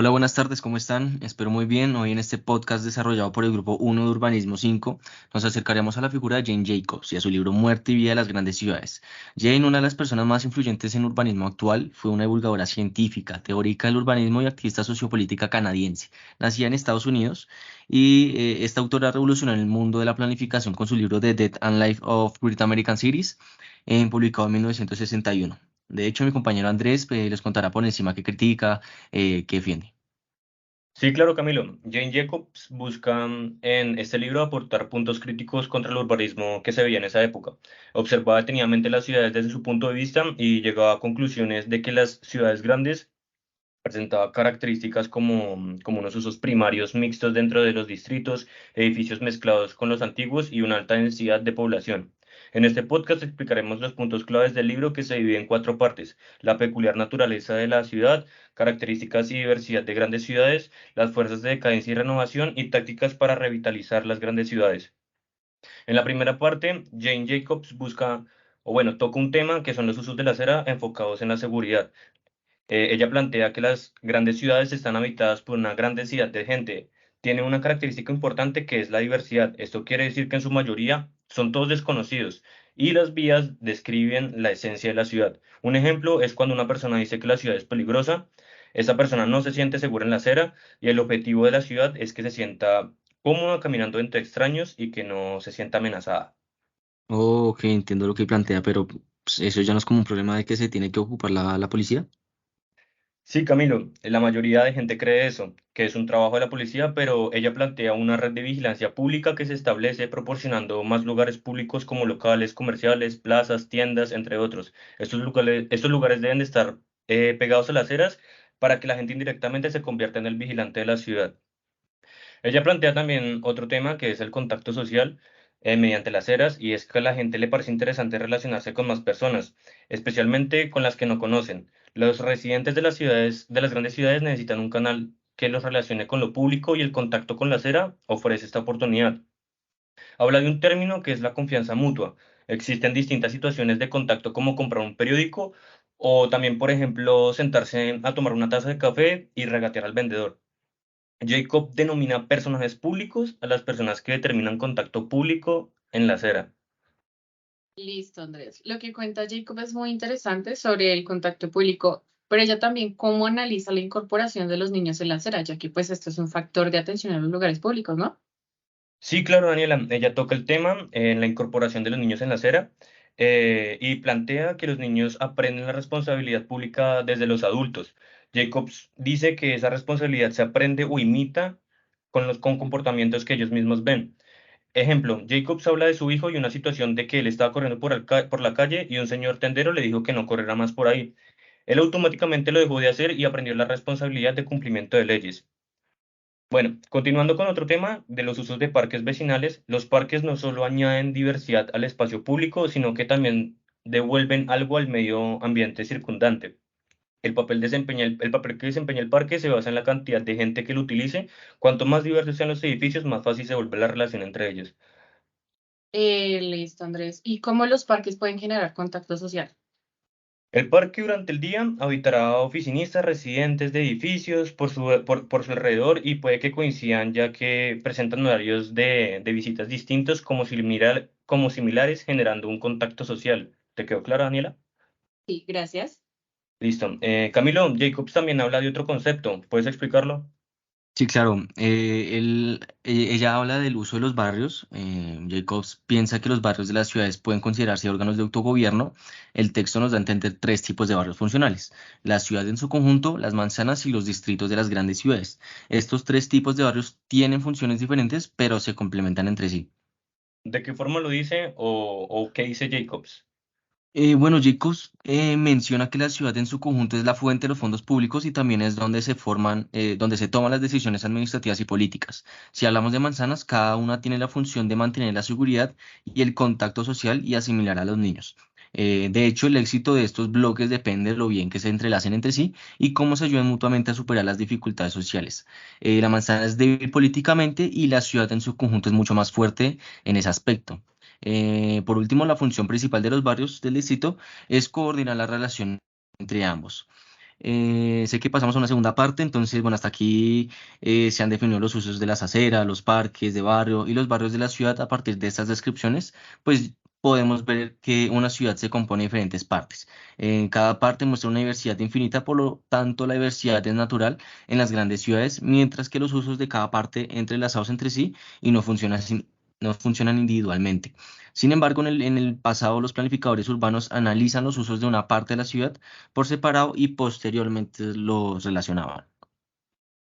Hola, buenas tardes, ¿cómo están? Espero muy bien. Hoy en este podcast desarrollado por el Grupo 1 de Urbanismo 5 nos acercaremos a la figura de Jane Jacobs y a su libro Muerte y Vida de las Grandes Ciudades. Jane, una de las personas más influyentes en urbanismo actual, fue una divulgadora científica, teórica del urbanismo y activista sociopolítica canadiense. Nacida en Estados Unidos y esta autora revolucionó el mundo de la planificación con su libro The Death and Life of Great American Cities, publicado en 1961. De hecho, mi compañero Andrés les contará por encima qué critica, qué defiende. Sí, claro, Camilo. Jane Jacobs busca en este libro aportar puntos críticos contra el urbanismo que se veía en esa época. Observaba detenidamente las ciudades desde su punto de vista y llegaba a conclusiones de que las ciudades grandes presentaban características como unos usos primarios mixtos dentro de los distritos, edificios mezclados con los antiguos y una alta densidad de población. En este podcast explicaremos los puntos claves del libro que se divide en cuatro partes: la peculiar naturaleza de la ciudad, características y diversidad de grandes ciudades, las fuerzas de decadencia y renovación y tácticas para revitalizar las grandes ciudades. En la primera parte, Jane Jacobs toca un tema que son los usos de la acera enfocados en la seguridad. Ella plantea que las grandes ciudades están habitadas por una gran densidad de gente. Tiene una característica importante que es la diversidad. Esto quiere decir que en su mayoría son todos desconocidos y las vías describen la esencia de la ciudad. Un ejemplo es cuando una persona dice que la ciudad es peligrosa. Esa persona no se siente segura en la acera y el objetivo de la ciudad es que se sienta cómoda caminando entre extraños y que no se sienta amenazada. Ok, entiendo lo que plantea, pero pues, eso ya no es como un problema de que se tiene que ocupar la policía. Sí, Camilo, la mayoría de gente cree eso, que es un trabajo de la policía, pero ella plantea una red de vigilancia pública que se establece proporcionando más lugares públicos como locales, comerciales, plazas, tiendas, entre otros. Estos lugares deben de estar pegados a las aceras para que la gente indirectamente se convierta en el vigilante de la ciudad. Ella plantea también otro tema que es el contacto social mediante las eras, y es que a la gente le parece interesante relacionarse con más personas, especialmente con las que no conocen. Los residentes de las ciudades, de las grandes ciudades, necesitan un canal que los relacione con lo público, y el contacto con la acera ofrece esta oportunidad. Habla de un término que es la confianza mutua. Existen distintas situaciones de contacto como comprar un periódico o también, por ejemplo, sentarse a tomar una taza de café y regatear al vendedor. Jacob denomina personajes públicos a las personas que determinan contacto público en la acera. Listo, Andrés. Lo que cuenta Jacob es muy interesante sobre el contacto público, pero ella también cómo analiza la incorporación de los niños en la acera, ya que pues esto es un factor de atención a los lugares públicos, ¿no? Sí, claro, Daniela, ella toca el tema en la incorporación de los niños en la acera, y plantea que los niños aprenden la responsabilidad pública desde los adultos. Jacobs dice que esa responsabilidad se aprende o imita con comportamientos que ellos mismos ven. Ejemplo, Jacobs habla de su hijo y una situación de que él estaba corriendo por la calle y un señor tendero le dijo que no corriera más por ahí. Él automáticamente lo dejó de hacer y aprendió la responsabilidad de cumplimiento de leyes. Bueno, continuando con otro tema de los usos de parques vecinales, los parques no solo añaden diversidad al espacio público, sino que también devuelven algo al medio ambiente circundante. El papel que desempeña el parque se basa en la cantidad de gente que lo utilice. Cuanto más diversos sean los edificios, más fácil se vuelve la relación entre ellos. Listo, Andrés. ¿Y cómo los parques pueden generar contacto social? El parque durante el día habitará oficinistas, residentes de edificios por su alrededor, y puede que coincidan ya que presentan horarios de visitas distintos como similares, generando un contacto social. ¿Te quedó claro, Daniela? Sí, gracias. Listo. Camilo, Jacobs también habla de otro concepto. ¿Puedes explicarlo? Sí, claro. Ella habla del uso de los barrios. Jacobs piensa que los barrios de las ciudades pueden considerarse órganos de autogobierno. El texto nos da a entender tres tipos de barrios funcionales: la ciudad en su conjunto, las manzanas y los distritos de las grandes ciudades. Estos tres tipos de barrios tienen funciones diferentes, pero se complementan entre sí. ¿De qué forma lo dice o qué dice Jacobs? Bueno, Jacobs menciona que la ciudad en su conjunto es la fuente de los fondos públicos y también es donde se forman, donde se toman las decisiones administrativas y políticas. Si hablamos de manzanas, cada una tiene la función de mantener la seguridad y el contacto social y asimilar a los niños. De hecho, el éxito de estos bloques depende de lo bien que se entrelacen entre sí y cómo se ayuden mutuamente a superar las dificultades sociales. La manzana es débil políticamente y la ciudad en su conjunto es mucho más fuerte en ese aspecto. Por último, la función principal de los barrios del distrito es coordinar la relación entre ambos. Sé que pasamos a una segunda parte, entonces, bueno, hasta aquí se han definido los usos de las aceras, los parques de barrio y los barrios de la ciudad. A partir de estas descripciones, pues podemos ver que una ciudad se compone de diferentes partes. En cada parte muestra una diversidad infinita, por lo tanto, la diversidad es natural en las grandes ciudades, mientras que los usos de cada parte entrelazados entre sí y no funcionan individualmente. Sin embargo, en el pasado, los planificadores urbanos analizan los usos de una parte de la ciudad por separado y posteriormente los relacionaban.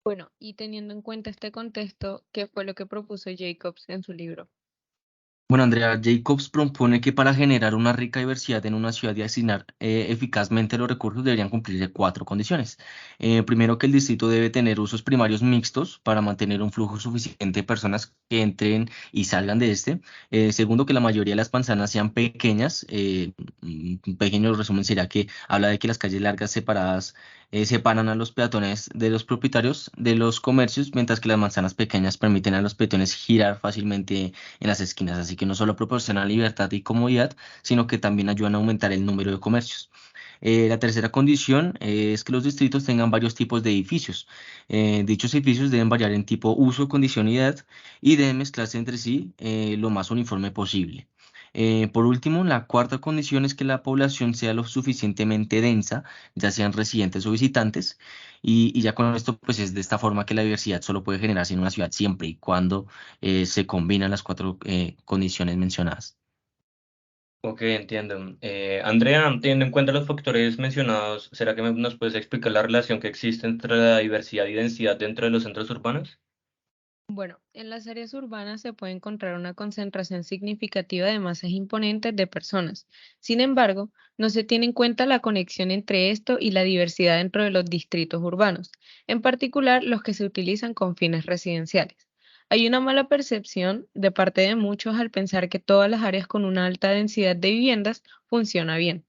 Bueno, y teniendo en cuenta este contexto, ¿qué fue lo que propuso Jacobs en su libro? Bueno, Andrea, Jacobs propone que para generar una rica diversidad en una ciudad y asignar eficazmente los recursos deberían cumplirse cuatro condiciones. Primero, que el distrito debe tener usos primarios mixtos para mantener un flujo suficiente de personas que entren y salgan de este. Segundo, que la mayoría de las manzanas sean pequeñas. Un pequeño resumen sería que habla de que las calles largas separadas separan a los peatones de los propietarios de los comercios, mientras que las manzanas pequeñas permiten a los peatones girar fácilmente en las esquinas, así que no solo proporcionan libertad y comodidad, sino que también ayudan a aumentar el número de comercios. La tercera condición es que los distritos tengan varios tipos de edificios. Dichos edificios deben variar en tipo, uso, condición y edad y deben mezclarse entre sí lo más uniforme posible. Por último, la cuarta condición es que la población sea lo suficientemente densa, ya sean residentes o visitantes, y ya con esto, pues es de esta forma que la diversidad solo puede generarse en una ciudad siempre y cuando se combinan las cuatro condiciones mencionadas. Ok, entiendo. Andrea, teniendo en cuenta los factores mencionados, ¿será que nos puedes explicar la relación que existe entre la diversidad y densidad dentro de los centros urbanos? Bueno, en las áreas urbanas se puede encontrar una concentración significativa de masas imponentes de personas. Sin embargo, no se tiene en cuenta la conexión entre esto y la diversidad dentro de los distritos urbanos, en particular los que se utilizan con fines residenciales. Hay una mala percepción de parte de muchos al pensar que todas las áreas con una alta densidad de viviendas funciona bien,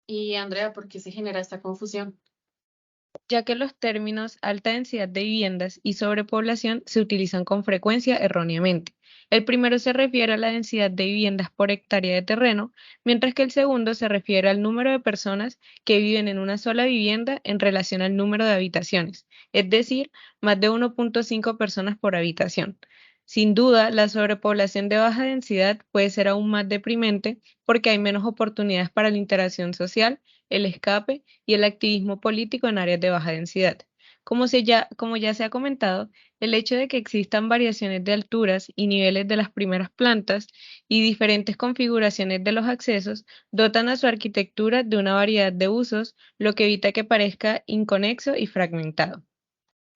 Y Andrea, ¿por qué se genera esta confusión? ya que los términos alta densidad de viviendas y sobrepoblación se utilizan con frecuencia erróneamente. El primero se refiere a la densidad de viviendas por hectárea de terreno, mientras que el segundo se refiere al número de personas que viven en una sola vivienda en relación al número de habitaciones, es decir, más de 1,5 personas por habitación. Sin duda, la sobrepoblación de baja densidad puede ser aún más deprimente porque hay menos oportunidades para la interacción social, el escape y el activismo político en áreas de baja densidad. Como ya se ha comentado, el hecho de que existan variaciones de alturas y niveles de las primeras plantas y diferentes configuraciones de los accesos dotan a su arquitectura de una variedad de usos, lo que evita que parezca inconexo y fragmentado.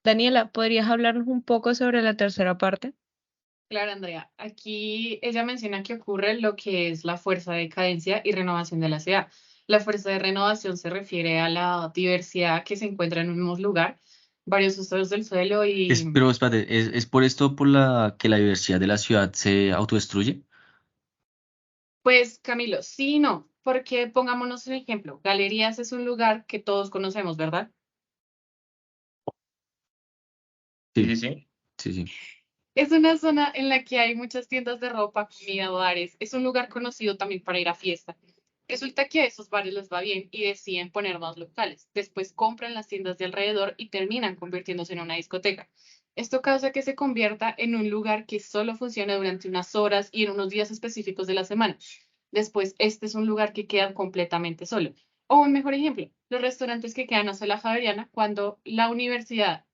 Daniela, ¿podrías hablarnos un poco sobre la tercera parte? Claro, Andrea, aquí ella menciona que ocurre lo que es la fuerza de decadencia y renovación de la ciudad. La fuerza de renovación se refiere a la diversidad que se encuentra en un mismo lugar, varios usos del suelo y, Pero espérate, ¿es por esto por la que la diversidad de la ciudad se autodestruye? pues, Camilo, sí y no, porque pongámonos un ejemplo. Galerías es un lugar que todos conocemos, ¿verdad? Sí, Sí, sí, sí. sí, sí. Es una zona en la que hay muchas tiendas de ropa, comida, bares. Es un lugar conocido también para ir a fiesta. Resulta que a esos bares les va bien y deciden poner más locales. Después compran las tiendas de alrededor y terminan convirtiéndose en una discoteca. Esto causa que se convierta en un lugar que solo funciona durante unas horas y en unos días específicos de la semana. Después, este es un lugar que queda completamente solo. O un mejor ejemplo, los restaurantes que quedan hacia la Javeriana cuando la universidad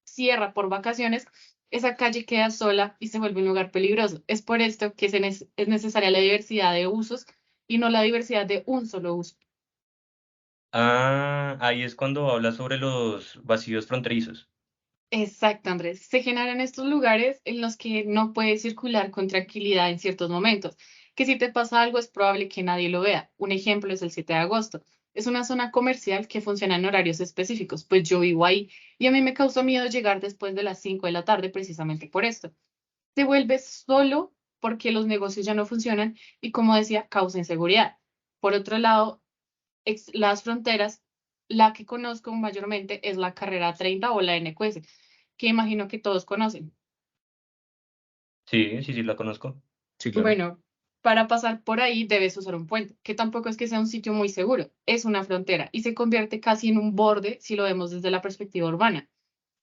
cierra por vacaciones, esa calle queda sola y se vuelve un lugar peligroso. Es por esto que es necesaria la diversidad de usos y no la diversidad de un solo uso. Ah, ahí es cuando habla sobre los vacíos fronterizos. Exacto, Andrés. Se generan estos lugares en los que no puedes circular con tranquilidad en ciertos momentos, que si te pasa algo es probable que nadie lo vea. Un ejemplo es el 7 de agosto. Es una zona comercial que funciona en horarios específicos, pues yo vivo ahí y a mí me causó miedo llegar después de las 5 de la tarde precisamente por esto. Se vuelve solo porque los negocios ya no funcionan y, como decía, causa inseguridad. Por otro lado, las fronteras, la que conozco mayormente es la carrera 30 o la NQS, que imagino que todos conocen. Sí, sí, sí, la conozco. Sí, claro. Bueno, Para pasar por ahí debes usar un puente, que tampoco es que sea un sitio muy seguro, es una frontera y se convierte casi en un borde si lo vemos desde la perspectiva urbana.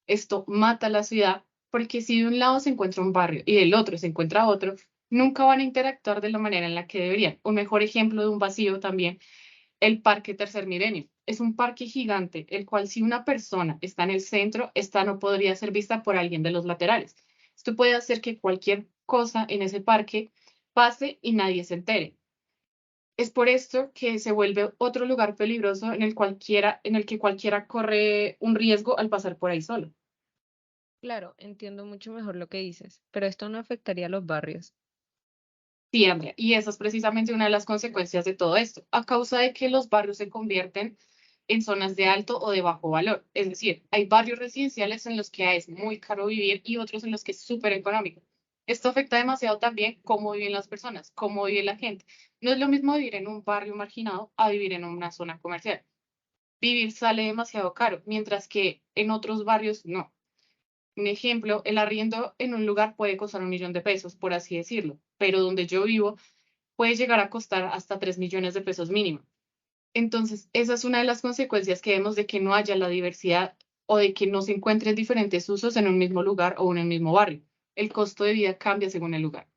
Esto mata la ciudad porque si de un lado se encuentra un barrio y del otro se encuentra otro, nunca van a interactuar de la manera en la que deberían. Un mejor ejemplo de un vacío también, el Parque Tercer Milenio. Es un parque gigante, el cual si una persona está en el centro, esta no podría ser vista por alguien de los laterales. Esto puede hacer que cualquier cosa en ese parque pase y nadie se entere. Es por esto que se vuelve otro lugar peligroso en el que cualquiera corre un riesgo al pasar por ahí solo. Claro, entiendo mucho mejor lo que dices, pero esto no afectaría a los barrios. Sí, Andrea, y esa es precisamente una de las consecuencias de todo esto, a causa de que los barrios se convierten en zonas de alto o de bajo valor. Es decir, hay barrios residenciales en los que es muy caro vivir y otros en los que es súper económico. Esto afecta demasiado también cómo viven las personas, cómo vive la gente. No es lo mismo vivir en un barrio marginado a vivir en una zona comercial. Vivir sale demasiado caro, mientras que en otros barrios no. Un ejemplo, el arriendo en un lugar puede costar 1 millón de pesos, por así decirlo, pero donde yo vivo puede llegar a costar hasta 3 millones de pesos mínimo. Entonces, esa es una de las consecuencias que vemos de que no haya la diversidad o de que no se encuentren diferentes usos en un mismo lugar o en el mismo barrio. El costo de vida cambia según el lugar.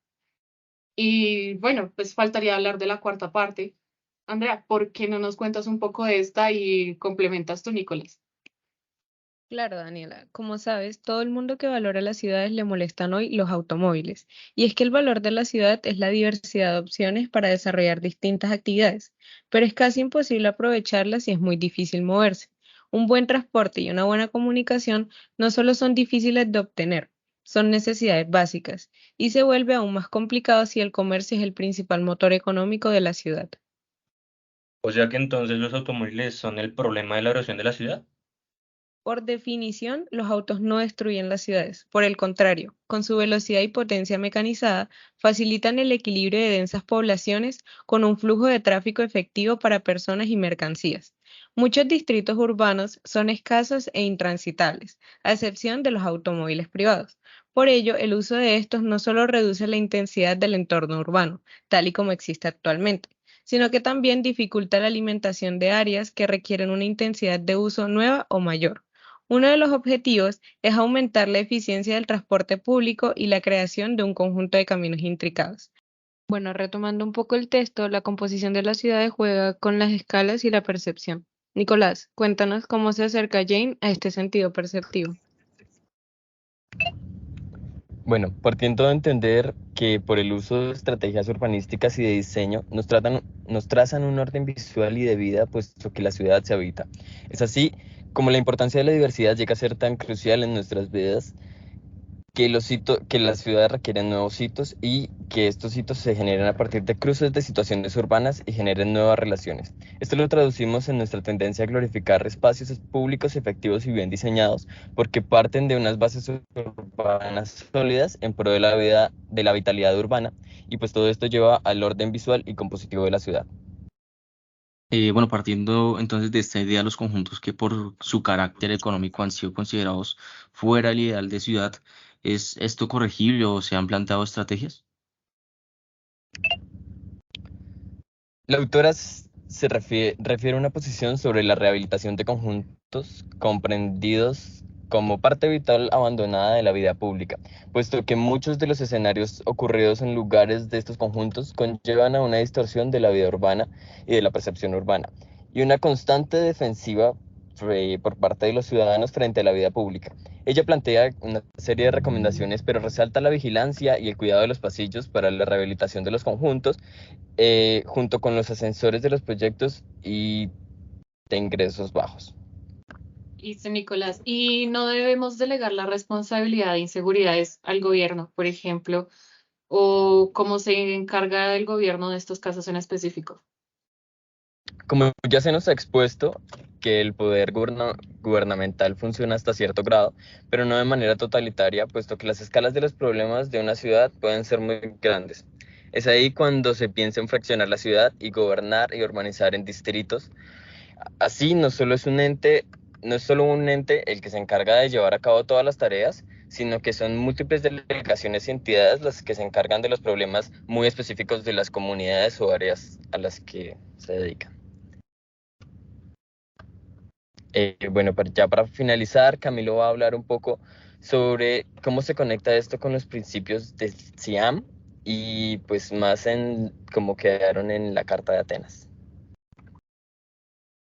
Y bueno, pues faltaría hablar de la cuarta parte. Andrea, ¿por qué no nos cuentas un poco de esta y complementas tú, Nicolás? Claro, Daniela, como sabes, todo el mundo que valora las ciudades le molestan hoy los automóviles. Y es que el valor de la ciudad es la diversidad de opciones para desarrollar distintas actividades, pero es casi imposible aprovecharlas y es muy difícil moverse. Un buen transporte y una buena comunicación no solo son difíciles de obtener, son necesidades básicas, y se vuelve aún más complicado si el comercio es el principal motor económico de la ciudad. O sea que entonces los automóviles son el problema de la erosión de la ciudad. Por definición, los autos no destruyen las ciudades. Por el contrario, con su velocidad y potencia mecanizada, facilitan el equilibrio de densas poblaciones con un flujo de tráfico efectivo para personas y mercancías. Muchos distritos urbanos son escasos e intransitables, a excepción de los automóviles privados. Por ello, el uso de estos no solo reduce la intensidad del entorno urbano, tal y como existe actualmente, sino que también dificulta la alimentación de áreas que requieren una intensidad de uso nueva o mayor. Uno de los objetivos es aumentar la eficiencia del transporte público y la creación de un conjunto de caminos intricados. Bueno, retomando un poco el texto, la composición de las ciudades juega con las escalas y la percepción. Nicolás, cuéntanos cómo se acerca Jane a este sentido perceptivo. Bueno, partiendo de entender que por el uso de estrategias urbanísticas y de diseño nos trazan un orden visual y de vida, puesto que la ciudad se habita. Es así como la importancia de la diversidad llega a ser tan crucial en nuestras vidas que las ciudades requieren nuevos hitos y que estos hitos se generan a partir de cruces de situaciones urbanas y generen nuevas relaciones. Esto lo traducimos en nuestra tendencia a glorificar espacios públicos efectivos y bien diseñados, porque parten de unas bases urbanas sólidas en pro de la vida, de la vitalidad urbana, y pues todo esto lleva al orden visual y compositivo de la ciudad. Bueno, partiendo entonces de esta idea, los conjuntos que por su carácter económico han sido considerados fuera del ideal de ciudad, ¿es esto corregible o se han planteado estrategias? La autora refiere a una posición sobre la rehabilitación de conjuntos comprendidos como parte vital abandonada de la vida pública, puesto que muchos de los escenarios ocurridos en lugares de estos conjuntos conllevan a una distorsión de la vida urbana y de la percepción urbana, y una constante defensiva por parte de los ciudadanos frente a la vida pública. Ella plantea una serie de recomendaciones, pero resalta la vigilancia y el cuidado de los pasillos para la rehabilitación de los conjuntos, junto con los ascensores de los proyectos y de ingresos bajos. Listo, Nicolás. Y no debemos delegar la responsabilidad de inseguridades al gobierno, por ejemplo, o cómo se encarga el gobierno de estos casos en específico. Como ya se nos ha expuesto, que el poder gubernamental funciona hasta cierto grado, pero no de manera totalitaria, puesto que las escalas de los problemas de una ciudad pueden ser muy grandes. Es ahí cuando se piensa en fraccionar la ciudad y gobernar y urbanizar en distritos. Así no solo es un ente no es solo un ente el que se encarga de llevar a cabo todas las tareas, sino que son múltiples delegaciones y entidades las que se encargan de los problemas muy específicos de las comunidades o áreas a las que se dedican. Bueno, ya para finalizar, Camilo va a hablar un poco sobre cómo se conecta esto con los principios del CIAM y pues más en cómo quedaron en la Carta de Atenas.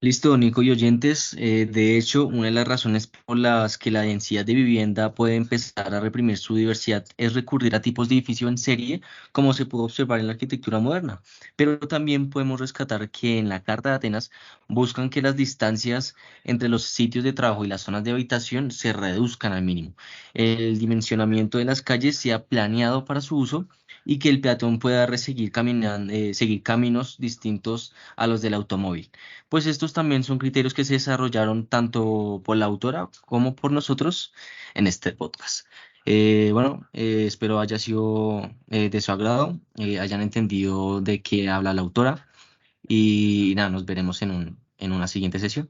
Listo, Nico y oyentes. De hecho, una de las razones por las que la densidad de vivienda puede empezar a reprimir su diversidad es recurrir a tipos de edificio en serie, como se puede observar en la arquitectura moderna. Pero también podemos rescatar que en la Carta de Atenas buscan que las distancias entre los sitios de trabajo y las zonas de habitación se reduzcan al mínimo. El dimensionamiento de las calles sea planeado para su uso y que el peatón pueda seguir caminando, seguir caminos distintos a los del automóvil. Pues estos también son criterios que se desarrollaron tanto por la autora como por nosotros en este podcast. Espero haya sido de su agrado, hayan entendido de qué habla la autora y nada, nos veremos en una siguiente sesión.